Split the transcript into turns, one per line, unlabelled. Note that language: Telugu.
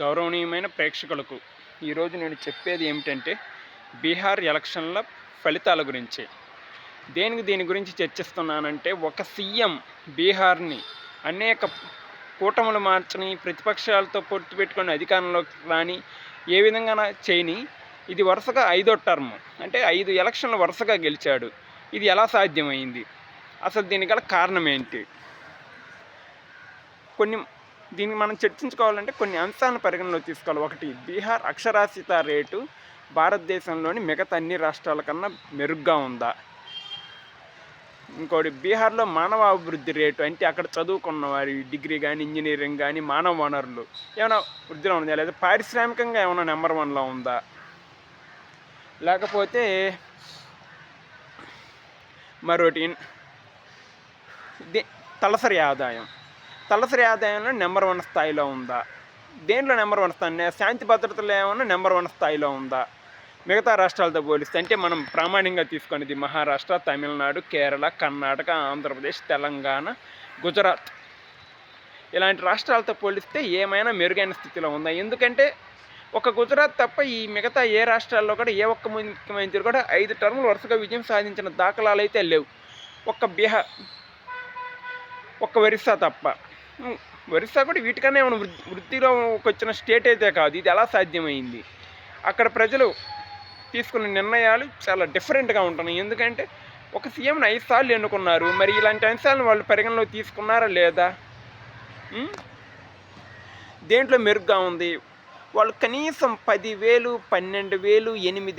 గౌరవనీయమైన ప్రేక్షకులకు ఈరోజు నేను చెప్పేది ఏమిటంటే బీహార్ ఎలక్షన్ల ఫలితాల గురించి. దీని గురించి చర్చిస్తున్నానంటే ఒక సీఎం బీహార్ని అనేక కూటములు మార్చని ప్రతిపక్షాలతో పొత్తు పెట్టుకొని అధికారంలోకి రాని ఏ విధంగా చేయని ఇది వరుసగా 5వ టర్మ్, అంటే 5 ఎలక్షన్లు వరుసగా గెలిచాడు. ఇది ఎలా సాధ్యమైంది? అసలు దీనికి గల కారణం ఏంటి? దీన్ని మనం చర్చించుకోవాలంటే కొన్ని అంశాలను పరిగణలోకి తీసుకోవాలి. ఒకటి, బీహార్ అక్షరాస్యత రేటు భారతదేశంలోని మిగతా అన్ని రాష్ట్రాల కన్నా మెరుగ్గా ఉందా? ఇంకోటి, బీహార్లో మానవ అభివృద్ధి రేటు, అంటే అక్కడ చదువుకున్న వారి డిగ్రీ కానీ ఇంజనీరింగ్ కానీ మానవ వనరులు ఏమైనా వృద్ధిలో ఉందా, లేదా పారిశ్రామికంగా ఏమైనా నెంబర్ 1లో ఉందా, లేకపోతే మరొకటి తలసరి ఆదాయంలో నెంబర్ 1 స్థాయిలో ఉందా? దేంట్లో నెంబర్ 1 స్థాయి? శాంతి భద్రతలు ఏమన్నా నెంబర్ 1 స్థాయిలో ఉందా మిగతా రాష్ట్రాలతో పోలిస్తే? అంటే మనం ప్రామాణికంగా తీసుకునేది మహారాష్ట్ర, తమిళనాడు, కేరళ, కర్ణాటక, ఆంధ్రప్రదేశ్, తెలంగాణ, గుజరాత్ ఇలాంటి రాష్ట్రాలతో పోలిస్తే ఏమైనా మెరుగైన స్థితిలో ఉందా? ఎందుకంటే ఒక గుజరాత్ తప్ప ఈ మిగతా ఏ రాష్ట్రాల్లో కూడా ఏ ఒక్క ముఖ్యమంత్రి కూడా 5 టర్ములు వరుసగా విజయం సాధించిన దాఖలాలు అయితే లేవు. ఒక్క ఒరిస్సా తప్ప. ఒరిస్సా కూడా వీటికన్నా ఏమైనా వృద్ధిలోకి వచ్చిన స్టేట్ అయితే కాదు. ఇది ఎలా సాధ్యమైంది? అక్కడ ప్రజలు తీసుకున్న నిర్ణయాలు చాలా డిఫరెంట్గా ఉంటున్నాయి. ఎందుకంటే ఒక సీఎంని 5 సార్లు ఎన్నుకున్నారు. మరి ఇలాంటి అంశాలను వాళ్ళు పరిగణలోకి తీసుకున్నారా లేదా? దేంట్లో మెరుగ్గా ఉంది? వాళ్ళు కనీసం 10,000, 12,000, 8,000